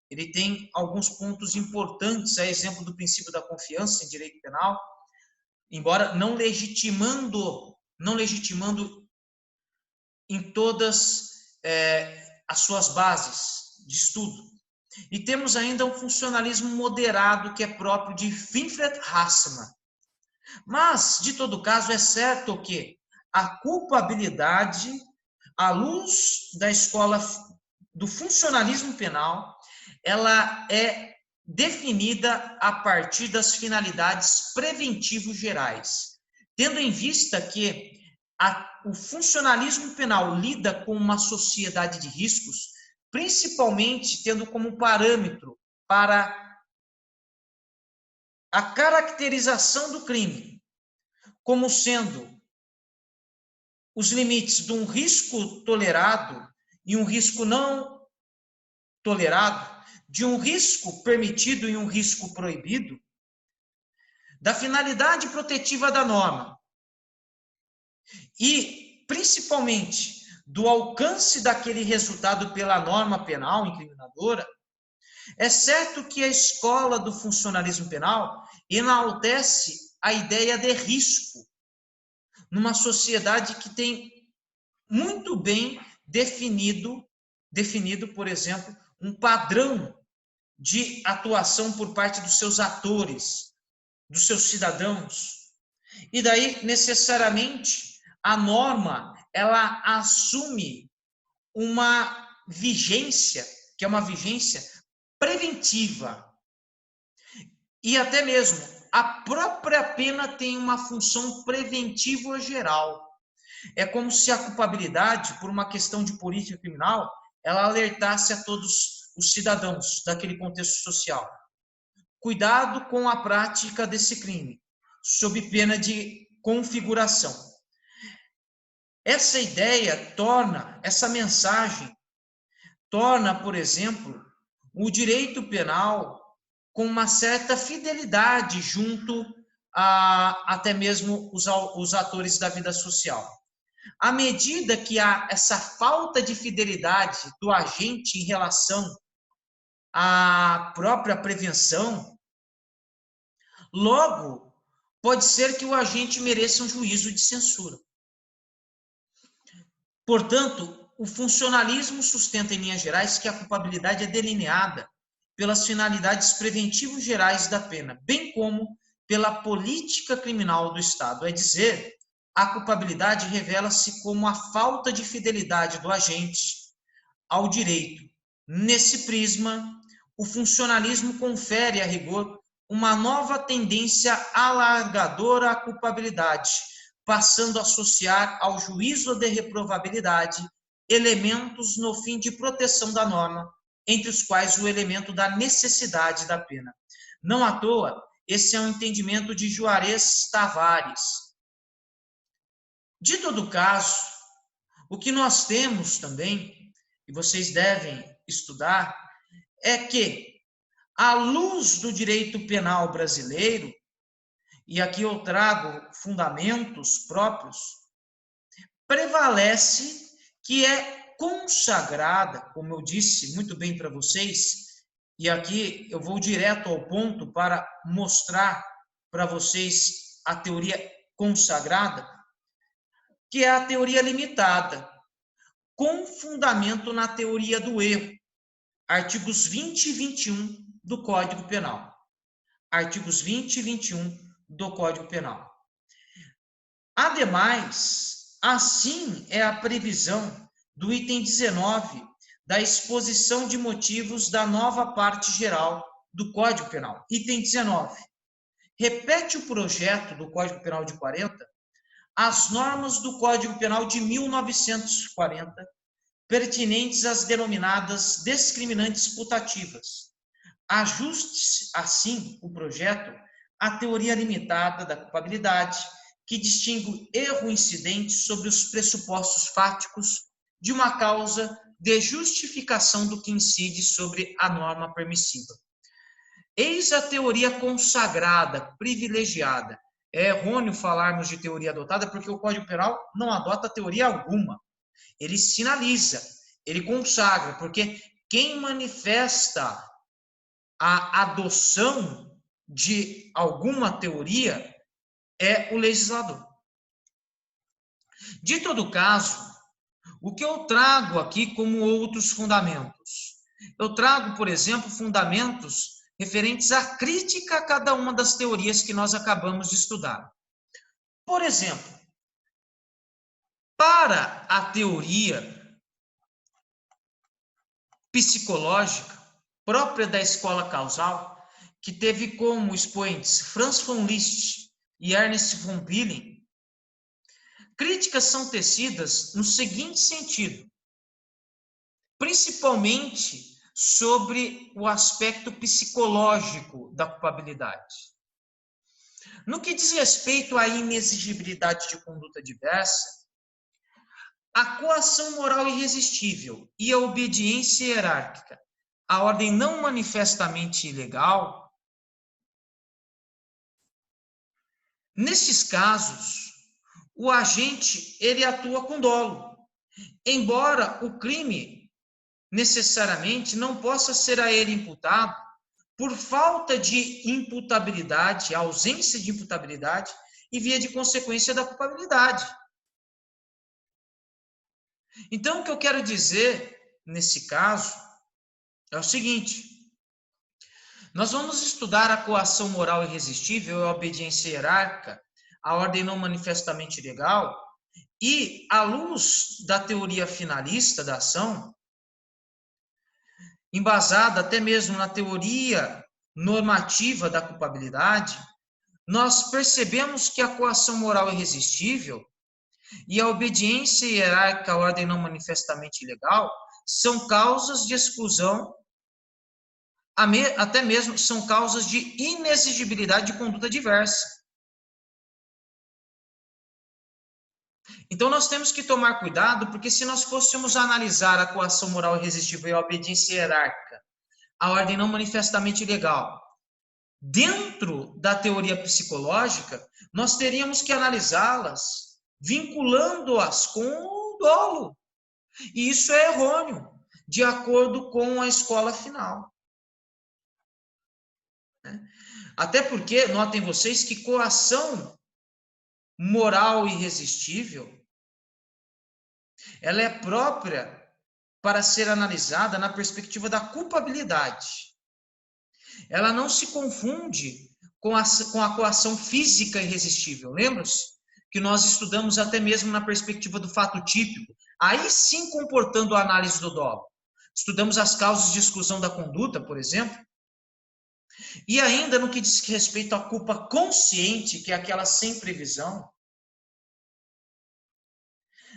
Ele tem alguns pontos importantes, a exemplo do princípio da confiança em direito penal, embora não legitimando em todas as suas bases de estudo. E temos ainda um funcionalismo moderado que é próprio de Winfried Hassemann. Mas, de todo caso, é certo que a culpabilidade, à luz da escola do funcionalismo penal, ela é definida a partir das finalidades preventivos gerais, tendo em vista que o funcionalismo penal lida com uma sociedade de riscos, principalmente tendo como parâmetro para a caracterização do crime como sendo os limites de um risco tolerado e um risco não tolerado, de um risco permitido e um risco proibido, da finalidade protetiva da norma e, principalmente, do alcance daquele resultado pela norma penal incriminadora, é certo que a escola do funcionalismo penal enaltece a ideia de risco numa sociedade que tem muito bem definido, por exemplo, um padrão de atuação por parte dos seus atores, dos seus cidadãos. E daí, necessariamente, a norma, ela assume uma vigência, que é uma vigência preventiva. E até mesmo, a própria pena tem uma função preventiva geral. É como se a culpabilidade, por uma questão de política criminal, ela alertasse a todos os cidadãos daquele contexto social. Cuidado com a prática desse crime, sob pena de configuração. Essa ideia torna, essa mensagem, torna, por exemplo, o direito penal com uma certa fidelidade junto a até mesmo os atores da vida social. À medida que há essa falta de fidelidade do agente em relação à própria prevenção, logo, pode ser que o agente mereça um juízo de censura. Portanto, o funcionalismo sustenta, em linhas gerais, que a culpabilidade é delineada pelas finalidades preventivas gerais da pena, bem como pela política criminal do Estado. É dizer, a culpabilidade revela-se como a falta de fidelidade do agente ao direito. Nesse prisma, o funcionalismo confere, a rigor, uma nova tendência alargadora à culpabilidade, passando a associar ao juízo de reprovabilidade elementos no fim de proteção da norma, entre os quais o elemento da necessidade da pena. Não à toa, esse é um entendimento de Juarez Tavares. De todo caso, o que nós temos também, e vocês devem estudar, é que, à luz do direito penal brasileiro, e aqui eu trago fundamentos próprios, prevalece que é consagrada, como eu disse muito bem para vocês, e aqui eu vou direto ao ponto para mostrar para vocês a teoria consagrada, que é a teoria limitada, com fundamento na teoria do erro, artigos 20 e 21 do Código Penal. Artigos 20 e 21 do Código Penal. Ademais, assim é a previsão do item 19 da exposição de motivos da nova parte geral do Código Penal. Item 19. Repete o projeto do Código Penal de 40 as normas do Código Penal de 1940 pertinentes às denominadas discriminantes putativas. Ajuste-se, assim, o projeto à teoria limitada da culpabilidade, que distingue o erro incidente sobre os pressupostos fáticos de uma causa de justificação do que incide sobre a norma permissiva. Eis a teoria consagrada, privilegiada. É errôneo falarmos de teoria adotada, porque o Código Penal não adota teoria alguma. Ele sinaliza, ele consagra, porque quem manifesta a adoção de alguma teoria é o legislador. De todo caso, o que eu trago aqui como outros fundamentos? Eu trago, por exemplo, fundamentos referentes à crítica a cada uma das teorias que nós acabamos de estudar. Por exemplo, para a teoria psicológica própria da escola causal, que teve como expoentes Franz von Liszt e Ernest von Billing, críticas são tecidas no seguinte sentido, principalmente sobre o aspecto psicológico da culpabilidade. No que diz respeito à inexigibilidade de conduta diversa, a coação moral irresistível e a obediência hierárquica, a ordem não manifestamente ilegal, nesses casos, o agente ele atua com dolo, embora o crime necessariamente não possa ser a ele imputado por falta de imputabilidade, ausência de imputabilidade e via de consequência da culpabilidade. Então, o que eu quero dizer nesse caso é o seguinte: nós vamos estudar a coação moral irresistível, a obediência hierárquica, a ordem não manifestamente legal, e, à luz da teoria finalista da ação, embasada até mesmo na teoria normativa da culpabilidade, nós percebemos que a coação moral irresistível e a obediência hierárquica à ordem não manifestamente ilegal são causas de exclusão, até mesmo são causas de inexigibilidade de conduta diversa. Então, nós temos que tomar cuidado, porque se nós fôssemos analisar a coação moral irresistível e a obediência hierárquica, a ordem não manifestamente ilegal, dentro da teoria psicológica, nós teríamos que analisá-las vinculando-as com o dolo. E isso é errôneo, de acordo com a escola final. Até porque, notem vocês que coação moral irresistível, ela é própria para ser analisada na perspectiva da culpabilidade. Ela não se confunde com a coação física irresistível. Lembra-se que nós estudamos até mesmo na perspectiva do fato típico, aí sim comportando a análise do dolo. Estudamos as causas de exclusão da conduta, por exemplo, e ainda no que diz respeito à culpa consciente, que é aquela sem previsão,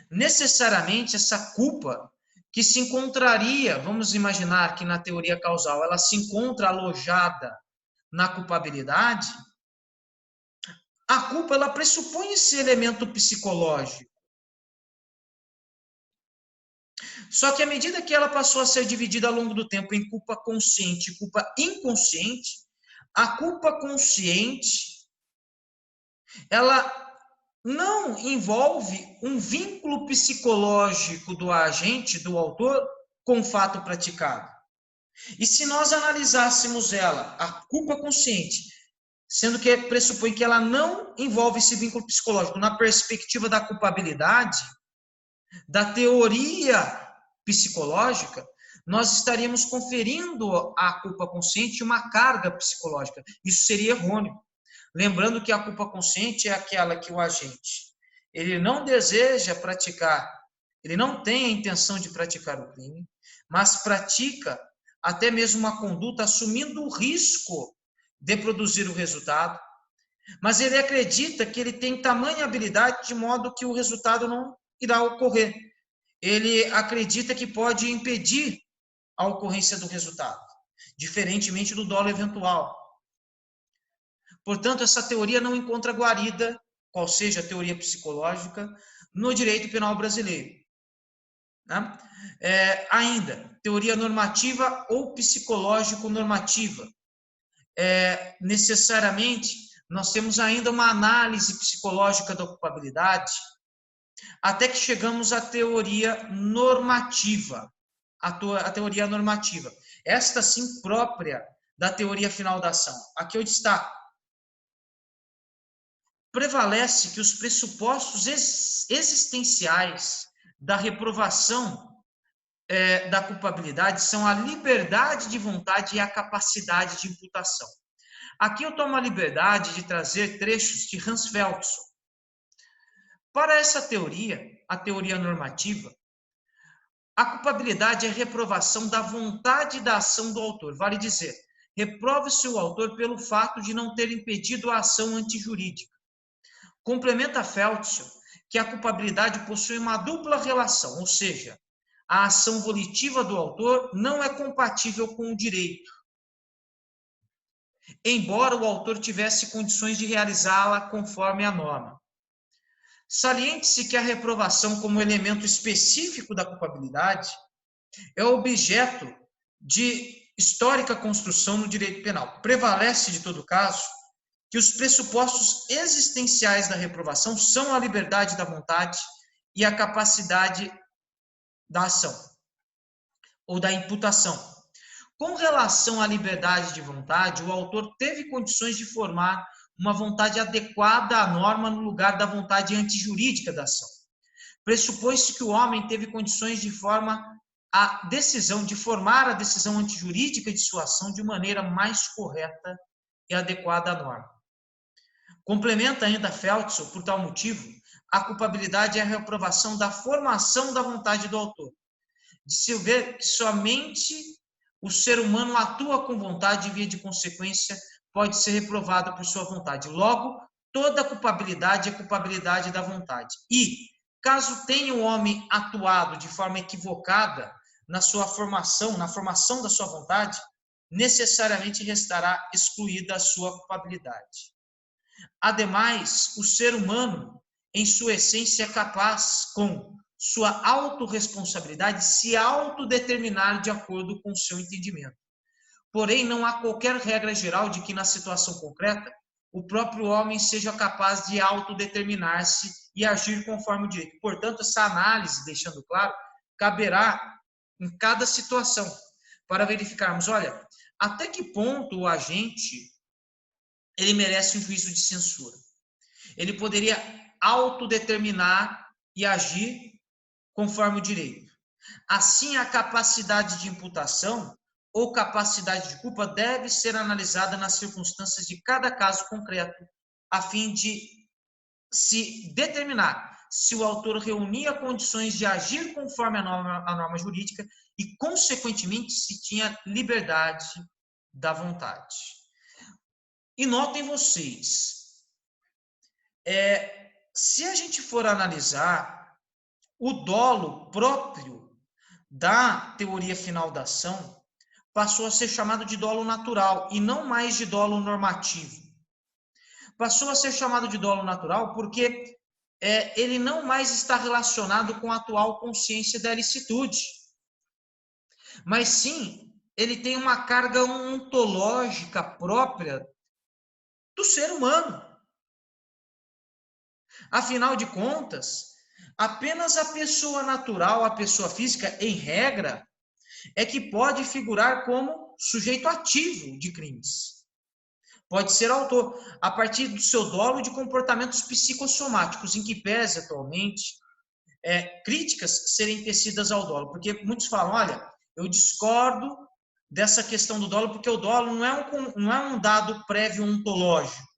necessariamente essa culpa que se encontraria, vamos imaginar que na teoria causal ela se encontra alojada na culpabilidade, a culpa ela pressupõe esse elemento psicológico. Só que à medida que ela passou a ser dividida ao longo do tempo em culpa consciente e culpa inconsciente, a culpa consciente, ela não envolve um vínculo psicológico do agente, do autor, com o fato praticado. E se nós analisássemos ela, a culpa consciente, sendo que pressupõe que ela não envolve esse vínculo psicológico, na perspectiva da culpabilidade, da teoria psicológica, nós estaríamos conferindo à culpa consciente uma carga psicológica. Isso seria errôneo. Lembrando que a culpa consciente é aquela que o agente, ele não deseja praticar, ele não tem a intenção de praticar o crime, mas pratica até mesmo uma conduta assumindo o risco de produzir o resultado, mas ele acredita que ele tem tamanha habilidade de modo que o resultado não irá ocorrer. Ele acredita que pode impedir a ocorrência do resultado, diferentemente do dolo eventual. Portanto, essa teoria não encontra guarida, qual seja a teoria psicológica, no direito penal brasileiro. Né? Ainda, teoria normativa ou psicológico-normativa. Necessariamente, nós temos ainda uma análise psicológica da culpabilidade, até que chegamos à teoria normativa. A teoria normativa. Esta, sim, própria da teoria final da ação. Aqui eu destaco. Prevalece que os pressupostos existenciais da reprovação da culpabilidade são a liberdade de vontade e a capacidade de imputação. Aqui eu tomo a liberdade de trazer trechos de Hans Feltson. Para essa teoria, a teoria normativa, a culpabilidade é a reprovação da vontade da ação do autor. Vale dizer, reprova-se o autor pelo fato de não ter impedido a ação antijurídica. Complementa Feltson que a culpabilidade possui uma dupla relação, ou seja, a ação volitiva do autor não é compatível com o direito, embora o autor tivesse condições de realizá-la conforme a norma. Saliente-se que a reprovação como elemento específico da culpabilidade é objeto de histórica construção no direito penal. Prevalece, de todo caso, que os pressupostos existenciais da reprovação são a liberdade da vontade e a capacidade da ação, ou da imputação. Com relação à liberdade de vontade, o autor teve condições de formar uma vontade adequada à norma no lugar da vontade antijurídica da ação. Pressupõe-se que o homem teve condições de formar a decisão antijurídica de sua ação de maneira mais correta e adequada à norma. Complementa ainda Feltson, por tal motivo, a culpabilidade é a reprovação da formação da vontade do autor. De se ver que somente o ser humano atua com vontade e, via de consequência, pode ser reprovado por sua vontade. Logo, toda culpabilidade é culpabilidade da vontade. E, caso tenha o homem atuado de forma equivocada na sua formação, na formação da sua vontade, necessariamente restará excluída a sua culpabilidade. Ademais, o ser humano, em sua essência, é capaz, com sua autorresponsabilidade, se autodeterminar de acordo com o seu entendimento. Porém, não há qualquer regra geral de que, na situação concreta, o próprio homem seja capaz de autodeterminar-se e agir conforme o direito. Portanto, essa análise, deixando claro, caberá em cada situação, para verificarmos, olha, até que ponto o agente ele merece um juízo de censura. Ele poderia autodeterminar e agir conforme o direito. Assim, a capacidade de imputação ou capacidade de culpa deve ser analisada nas circunstâncias de cada caso concreto, a fim de se determinar se o autor reunia condições de agir conforme a norma jurídica e, consequentemente, se tinha liberdade da vontade. E notem vocês, se a gente for analisar o dolo próprio da teoria final da ação, passou a ser chamado de dolo natural e não mais de dolo normativo. Passou a ser chamado de dolo natural porque ele não mais está relacionado com a atual consciência da ilicitude, mas sim, ele tem uma carga ontológica própria do ser humano. Afinal de contas, apenas a pessoa natural, a pessoa física, em regra, é que pode figurar como sujeito ativo de crimes. Pode ser autor, a partir do seu dolo de comportamentos psicossomáticos, em que pese atualmente críticas serem tecidas ao dolo. Porque muitos falam, olha, eu discordo dessa questão do dolo, porque o dolo não é um dado prévio ontológico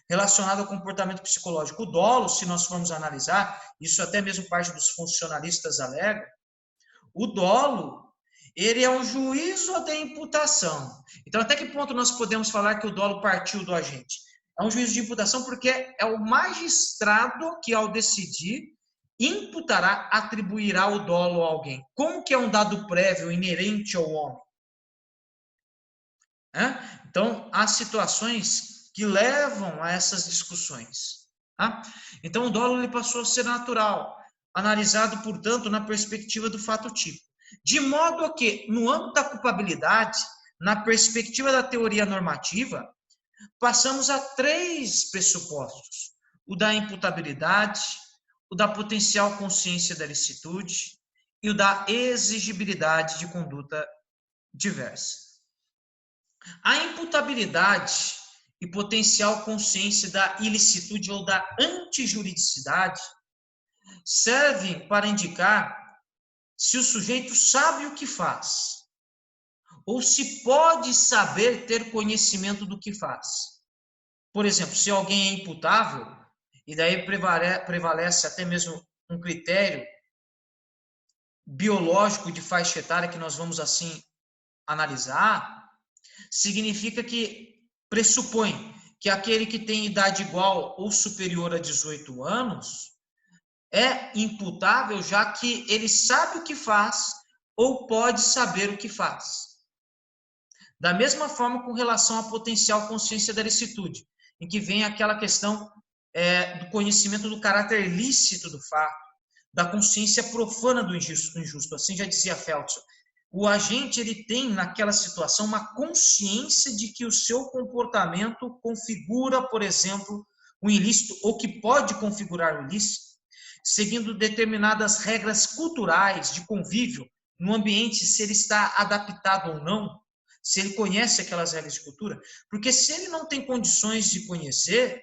relacionado ao comportamento psicológico. O dolo, se nós formos analisar, isso até mesmo parte dos funcionalistas alega, o dolo, ele é um juízo de imputação. Então, até que ponto nós podemos falar que o dolo partiu do agente? É um juízo de imputação porque é o magistrado que, ao decidir, imputará, atribuirá o dolo a alguém. Como que é um dado prévio inerente ao homem? Então, há situações que levam a essas discussões. Tá? Então, o dolo ele passou a ser natural, analisado, portanto, na perspectiva do fato típico. De modo que, no âmbito da culpabilidade, na perspectiva da teoria normativa, passamos a 3 pressupostos: o da imputabilidade, o da potencial consciência da ilicitude e o da exigibilidade de conduta diversa. A imputabilidade e potencial consciência da ilicitude ou da antijuridicidade servem para indicar se o sujeito sabe o que faz, ou se pode saber ter conhecimento do que faz. Por exemplo, se alguém é imputável, e daí prevalece até mesmo um critério biológico de faixa etária que nós vamos assim analisar, significa que pressupõe que aquele que tem idade igual ou superior a 18 anos é imputável, já que ele sabe o que faz ou pode saber o que faz. Da mesma forma com relação à potencial consciência da ilicitude, em que vem aquela questão do conhecimento do caráter lícito do fato, da consciência profana do injusto. Assim já dizia Feltz. O agente ele tem naquela situação uma consciência de que o seu comportamento configura, por exemplo, o ilícito, ou que pode configurar o ilícito, seguindo determinadas regras culturais de convívio no ambiente, se ele está adaptado ou não, se ele conhece aquelas regras de cultura, porque se ele não tem condições de conhecer,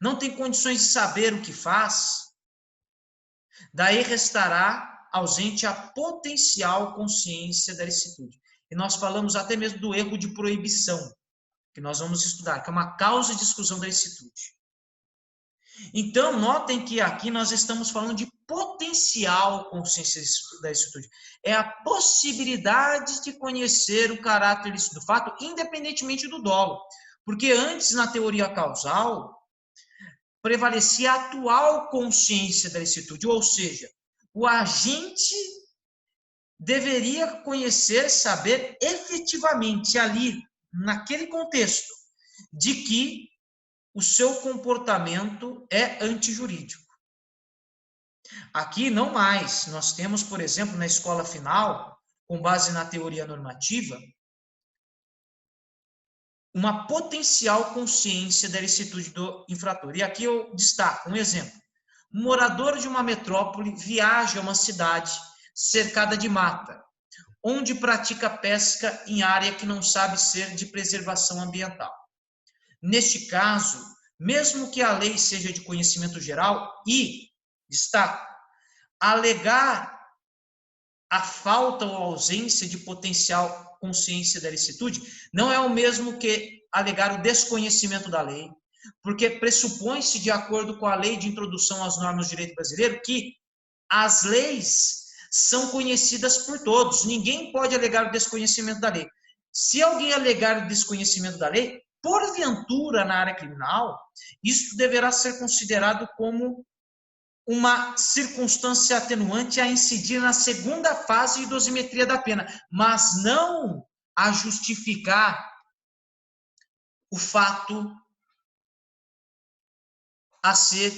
não tem condições de saber o que faz, daí restará ausente a potencial consciência da ilicitude. E nós falamos até mesmo do erro de proibição, que nós vamos estudar, que é uma causa de exclusão da ilicitude. Então, notem que aqui nós estamos falando de potencial consciência da ilicitude. É a possibilidade de conhecer o caráter ilícito do fato, independentemente do dolo. Porque antes, na teoria causal, prevalecia a atual consciência da ilicitude, ou seja, o agente deveria conhecer, saber efetivamente ali, naquele contexto, de que o seu comportamento é antijurídico. Aqui não mais. Nós temos, por exemplo, na escola final, com base na teoria normativa, uma potencial consciência da ilicitude do infrator. E aqui eu destaco um exemplo. Um morador de uma metrópole viaja a uma cidade cercada de mata, onde pratica pesca em área que não sabe ser de preservação ambiental. Neste caso, mesmo que a lei seja de conhecimento geral e, destaco, alegar a falta ou ausência de potencial consciência da ilicitude não é o mesmo que alegar o desconhecimento da lei, porque pressupõe-se, de acordo com a lei de introdução às normas do direito brasileiro, que as leis são conhecidas por todos. Ninguém pode alegar o desconhecimento da lei. Se alguém alegar o desconhecimento da lei, porventura na área criminal, isso deverá ser considerado como uma circunstância atenuante a incidir na segunda fase de dosimetria da pena, mas não a justificar o fato a ser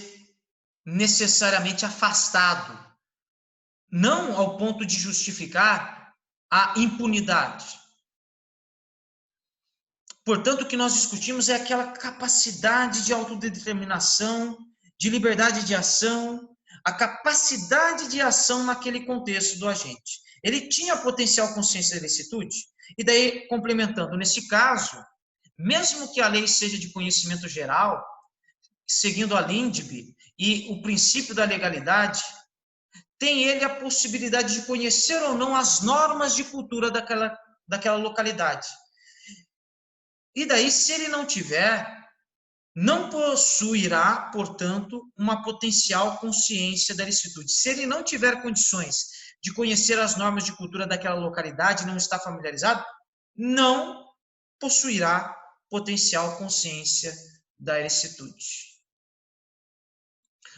necessariamente afastado, não ao ponto de justificar a impunidade. Portanto, o que nós discutimos é aquela capacidade de autodeterminação, de liberdade de ação, a capacidade de ação naquele contexto do agente. Ele tinha potencial consciência da ilicitude? E daí, complementando, nesse caso, mesmo que a lei seja de conhecimento geral, seguindo a Lindbe e o princípio da legalidade, tem ele a possibilidade de conhecer ou não as normas de cultura daquela localidade. E daí, se ele não tiver, não possuirá, portanto, uma potencial consciência da ilicitude. Se ele não tiver condições de conhecer as normas de cultura daquela localidade, não está familiarizado, não possuirá potencial consciência da ilicitude.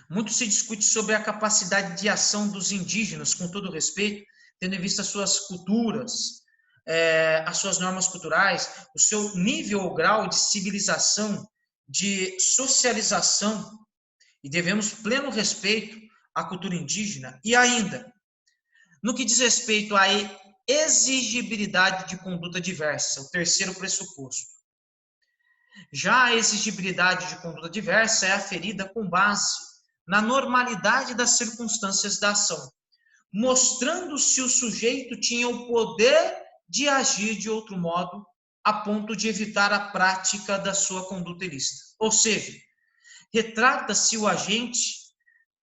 Muito se discute sobre a capacidade de ação dos indígenas, com todo respeito, tendo em vista as suas culturas, as suas normas culturais, o seu nível ou grau de civilização, de socialização, e devemos pleno respeito à cultura indígena. E ainda, no que diz respeito à exigibilidade de conduta diversa, o terceiro pressuposto. Já a exigibilidade de conduta diversa é aferida com base na normalidade das circunstâncias da ação, mostrando se o sujeito tinha o poder de agir de outro modo, a ponto de evitar a prática da sua conduta ilícita. Ou seja, retrata-se o agente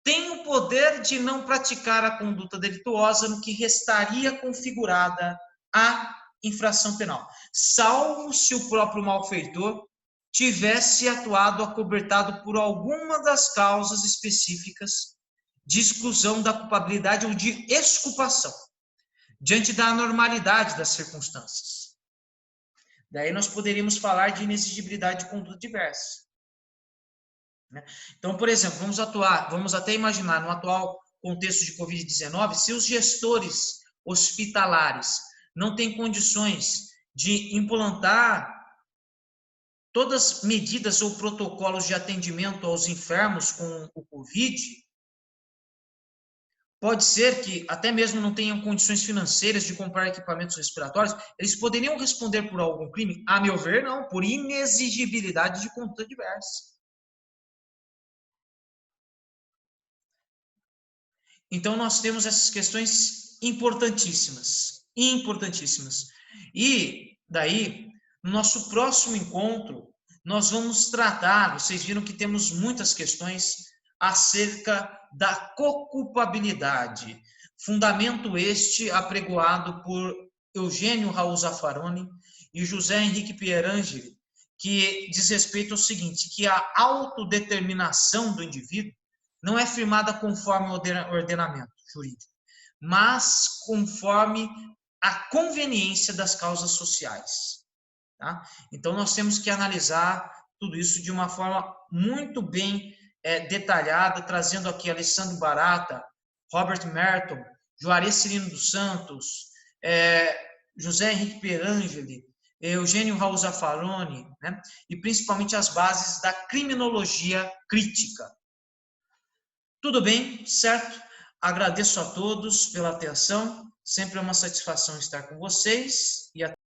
tem o poder de não praticar a conduta delituosa no que restaria configurada a infração penal, salvo se o próprio malfeitor tivesse atuado acobertado por alguma das causas específicas de exclusão da culpabilidade ou de exculpação, diante da anormalidade das circunstâncias. Daí nós poderíamos falar de inexigibilidade de conduta diversa. Então, por exemplo, vamos até imaginar no atual contexto de Covid-19, se os gestores hospitalares não têm condições de implantar todas as medidas ou protocolos de atendimento aos enfermos com o Covid, pode ser que até mesmo não tenham condições financeiras de comprar equipamentos respiratórios, eles poderiam responder por algum crime? A meu ver, não, por inexigibilidade de conduta diversa. Então, nós temos essas questões importantíssimas, importantíssimas. E daí, no nosso próximo encontro, nós vamos tratar, vocês viram que temos muitas questões acerca da coculpabilidade, fundamento este apregoado por Eugênio Raul Zaffaroni e José Henrique Pierangeli, que diz respeito ao seguinte, que a autodeterminação do indivíduo não é firmada conforme o ordenamento jurídico, mas conforme a conveniência das causas sociais. Tá? Então, nós temos que analisar tudo isso de uma forma muito bem detalhada, trazendo aqui Alessandro Barata, Robert Merton Juarez Cirino dos Santos, José Henrique Perangeli, Eugênio Raul Zaffaroni, né? E principalmente as bases da criminologia crítica. Tudo bem, certo? Agradeço a todos pela atenção, sempre é uma satisfação estar com vocês e até